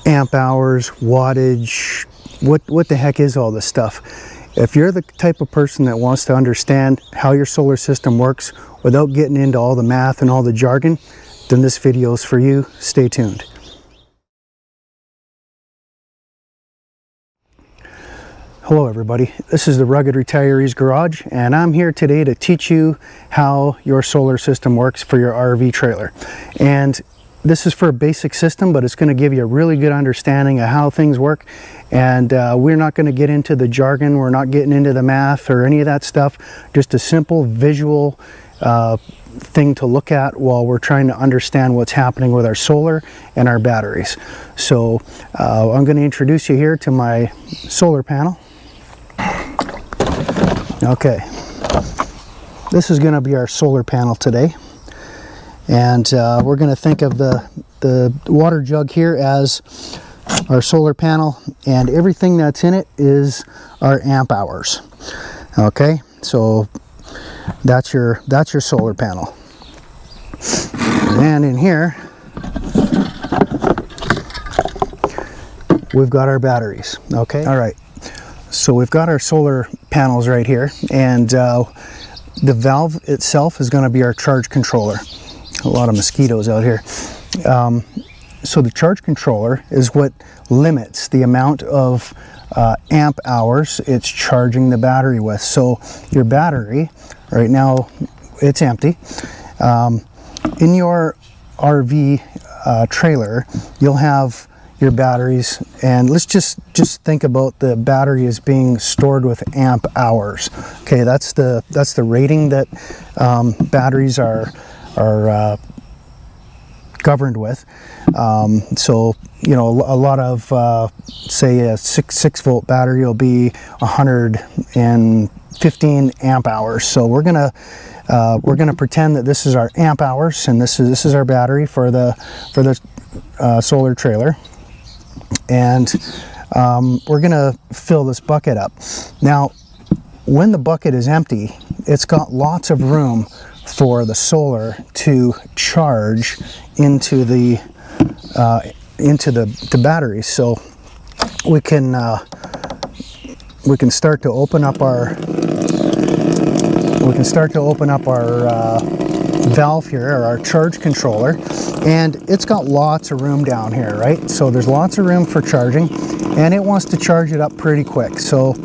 amp hours, wattage, what the heck is all this stuff? If you're the type of person that wants to understand how your solar system works without getting into all the math and all the jargon, then this video is for you. Stay tuned. Hello everybody, this is the Rugged Retiree's Garage, and I'm here today to teach you how your solar system works for your RV trailer. And this is for a basic system, but it's going to give you a really good understanding of how things work. And we're not going to get into the jargon, we're not getting into the math or any of that stuff. Just a simple visual thing to look at while we're trying to understand what's happening with our solar and our batteries. So I'm going to introduce you here to my solar panel. Okay, this is going to be our solar panel today, and we're going to think of the water jug here as our solar panel, and everything that's in it is our amp hours. Okay, so that's your solar panel. And in here we've got our batteries. Okay, all right. So we've got our solar panels right here, and the valve itself is going to be our charge controller. A lot of mosquitoes out here. So the charge controller is what limits the amount of amp hours it's charging the battery with. So your battery, right now it's empty. In your RV trailer, you'll have your batteries, and let's just think about the battery as being stored with amp hours. Okay, that's the rating that batteries are governed with. So you know, a lot of say a 6 volt battery will be 115 amp hours. So we're gonna pretend that this is our amp hours, and this is our battery for the solar trailer. And we're gonna fill this bucket up. Now, when the bucket is empty, it's got lots of room for the solar to charge into the battery. So we can start to open up our valve here, or our charge controller, and it's got lots of room down here, right? So there's lots of room for charging, and it wants to charge it up pretty quick. So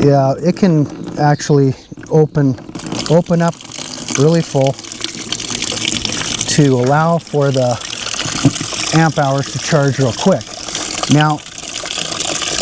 yeah, it can actually open up really full to allow for the amp hours to charge real quick. Now,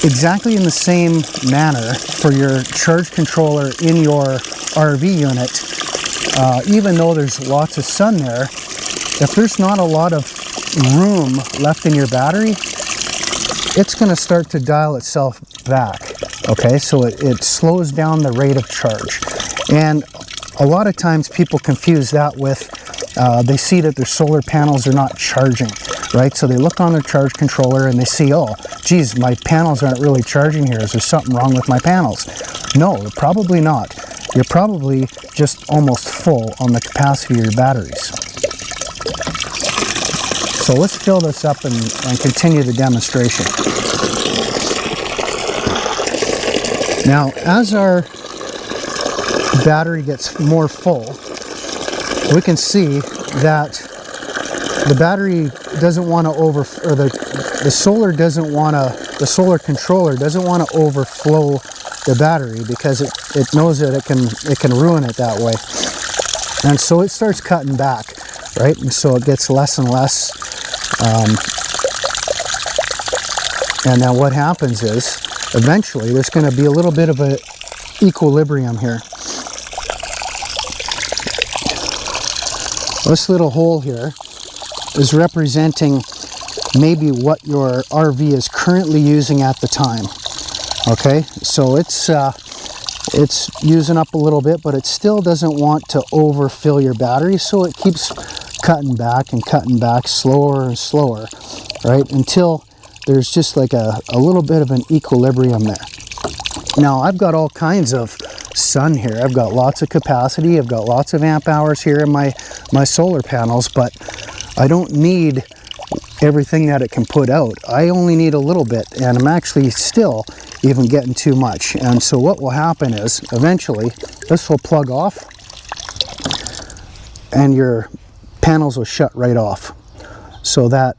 exactly in the same manner for your charge controller in your RV unit, even though there's lots of sun there, if there's not a lot of room left in your battery, it's going to start to dial itself back. Okay, so it slows down the rate of charge. And a lot of times people confuse that with they see that their solar panels are not charging, right? So they look on their charge controller and they see, oh geez, my panels aren't really charging here. Is there something wrong with my panels? No, probably not. You're probably just almost full on the capacity of your batteries. So let's fill this up and continue the demonstration. Now, as our battery gets more full, we can see that the battery doesn't want to the solar controller doesn't want to overflow the battery, because it knows that it can ruin it that way. And so it starts cutting back, right? And so it gets less and less. And then what happens is, eventually there's going to be a little bit of an equilibrium here. This little hole here is representing maybe what your RV is currently using at the time. Okay, so it's using up a little bit, but it still doesn't want to overfill your battery, so it keeps cutting back and cutting back slower and slower, right, until there's just like a little bit of an equilibrium there. Now, I've got all kinds of sun here. I've got lots of capacity. I've got lots of amp hours here in my solar panels, but I don't need everything that it can put out. I only need a little bit, and I'm actually still even getting too much. And so what will happen is eventually this will plug off and your panels will shut right off, so that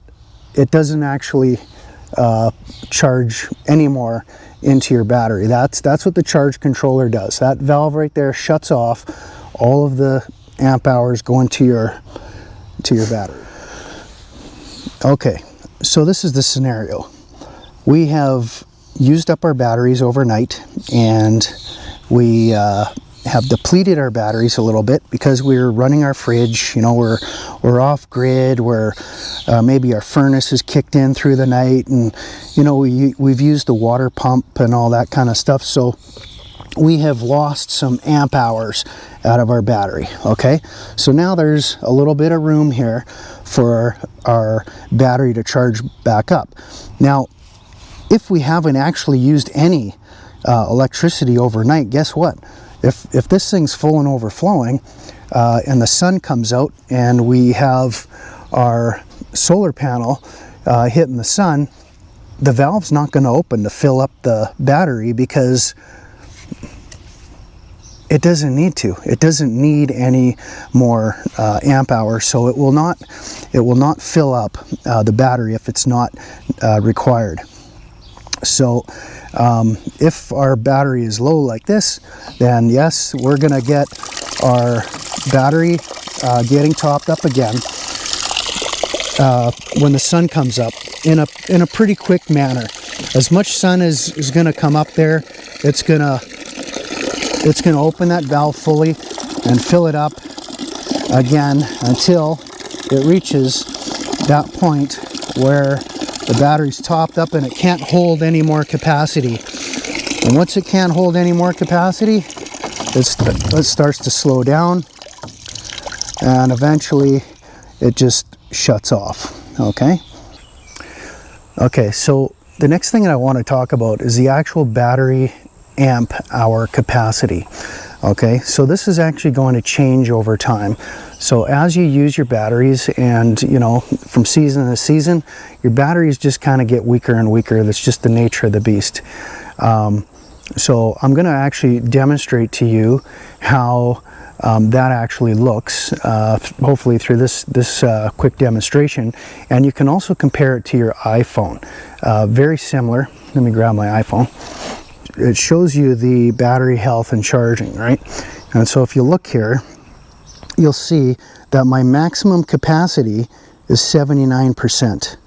it doesn't actually charge anymore into your battery. That's what the charge controller does. That valve right there shuts off all of the amp hours going to your battery. Okay, so this is the scenario. We have used up our batteries overnight, and we have depleted our batteries a little bit because we're running our fridge. You know, we're off grid, where maybe our furnace is kicked in through the night, and you know, we've used the water pump and all that kind of stuff, so we have lost some amp hours out of our battery. Okay, so now there's a little bit of room here for our battery to charge back up. Now, if we haven't actually used any electricity overnight, guess what? If this thing's full and overflowing, and the sun comes out and we have our solar panel hitting the sun, the valve's not going to open to fill up the battery because it doesn't need to. It doesn't need any more amp hours, so it will not fill up the battery if it's not required. So if our battery is low like this, then yes, we're gonna get our battery getting topped up again when the sun comes up in a pretty quick manner. As much sun as is gonna come up there, it's gonna open that valve fully and fill it up again until it reaches that point where the battery's topped up and it can't hold any more capacity. And once it can't hold any more capacity, it starts to slow down, and eventually it just shuts off. Okay, so the next thing that I want to talk about is the actual battery amp hour capacity. Okay, so this is actually going to change over time. So as you use your batteries, and you know, from season to season, your batteries just kind of get weaker and weaker. That's just the nature of the beast. So I'm going to actually demonstrate to you how that actually looks, hopefully through this quick demonstration. And you can also compare it to your iPhone. Very similar. Let me grab my iPhone. It shows you the battery health and charging, right? And so if you look here, you'll see that my maximum capacity is 79%.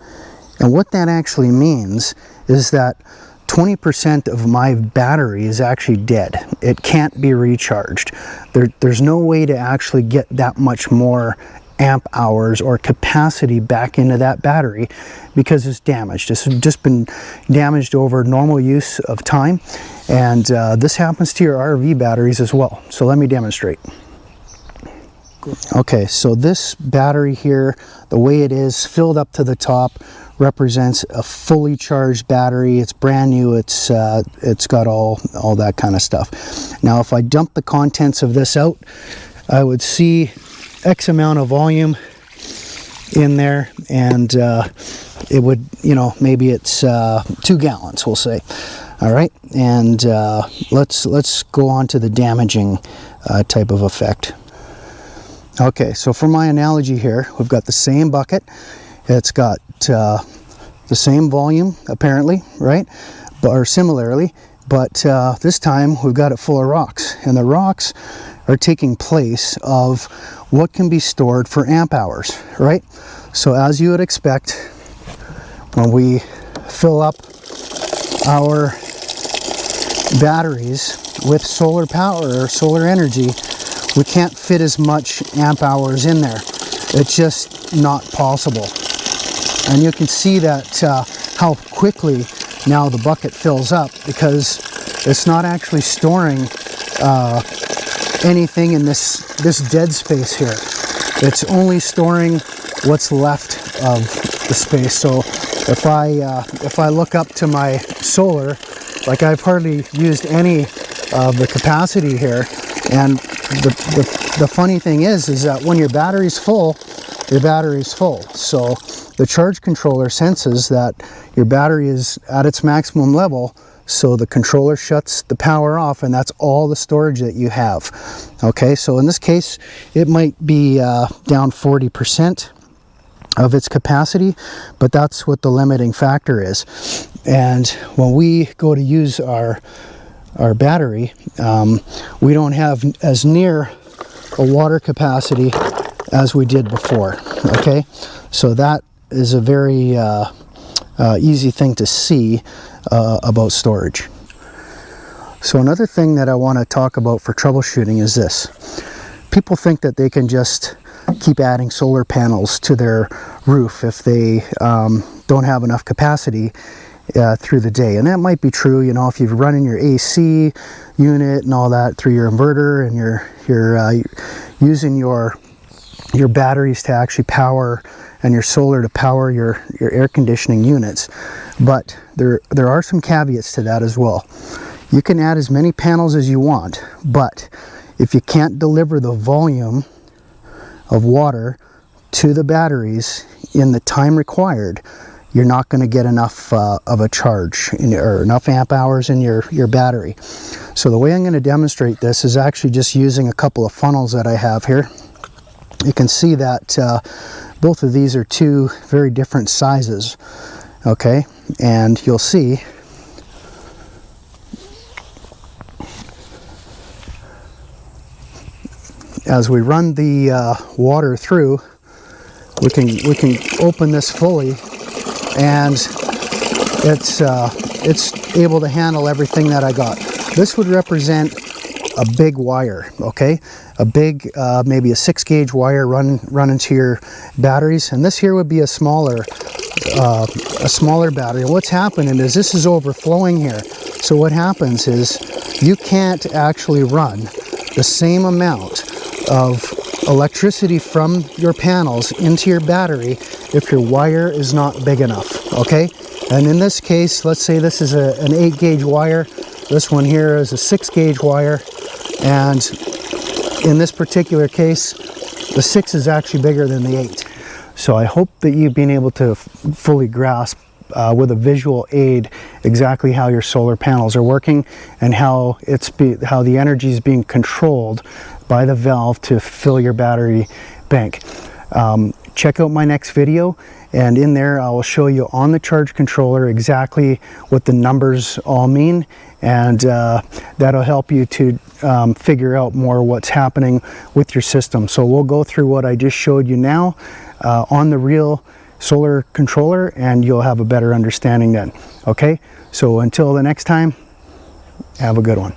And what that actually means is that 20% of my battery is actually dead. It can't be recharged. There's no way to actually get that much more amp hours or capacity back into that battery because it's damaged. It's just been damaged over normal use of time, and this happens to your RV batteries as well. So let me demonstrate. Okay, so this battery here, the way it is filled up to the top, represents a fully charged battery. It's brand new. It's got all that kind of stuff. Now, if I dump the contents of this out, I would see X amount of volume in there, and it would, you know, maybe it's 2 gallons, we'll say. All right, and let's go on to the damaging type of effect. Okay, so for my analogy here, we've got the same bucket. It's got the same volume, apparently, right? Or similarly, but this time we've got it full of rocks, and the rocks are taking place of what can be stored for amp hours, right? So as you would expect, when we fill up our batteries with solar power or solar energy, we can't fit as much amp hours in there. It's just not possible. And you can see that how quickly now the bucket fills up, because it's not actually storing anything in this dead space here. It's only storing what's left of the space. So if I look up to my solar, like, I've hardly used any of the capacity here. And the funny thing is that when your battery's full, your battery's full. So the charge controller senses that your battery is at its maximum level, so the controller shuts the power off, and that's all the storage that you have. Okay, so in this case it might be down 40% of its capacity, but that's what the limiting factor is. And when we go to use our battery, we don't have as near a water capacity as we did before. Okay, so that is a very easy thing to see about storage. So another thing that I want to talk about for troubleshooting is this. People think that they can just keep adding solar panels to their roof if they don't have enough capacity through the day, and that might be true, you know, if you're running your AC unit and all that through your inverter, and you're using your batteries to actually power, and your solar to power your air conditioning units. But there are some caveats to that as well. You can add as many panels as you want, but if you can't deliver the volume of water to the batteries in the time required, you're not going to get enough of a charge or enough amp hours in your battery. So the way I'm going to demonstrate this is actually just using a couple of funnels that I have here. You can see that both of these are two very different sizes. Okay, and you'll see as we run the water through, we can open this fully, and it's able to handle everything that I got. This would represent a big wire, okay? A big, maybe a 6-gauge wire run into your batteries, and this here would be a smaller battery. And what's happening is this is overflowing here. So what happens is you can't actually run the same amount of electricity from your panels into your battery if your wire is not big enough, okay? And in this case, let's say this is an 8-gauge wire. This one here is a 6-gauge wire, and in this particular case, the 6 is actually bigger than the 8. So I hope that you've been able to fully grasp with a visual aid exactly how your solar panels are working, and how the energy is being controlled by the valve to fill your battery bank. Check out my next video, and in there I will show you on the charge controller exactly what the numbers all mean, and that'll help you to figure out more what's happening with your system. So we'll go through what I just showed you now on the real solar controller, and you'll have a better understanding then. Okay, so until the next time, have a good one.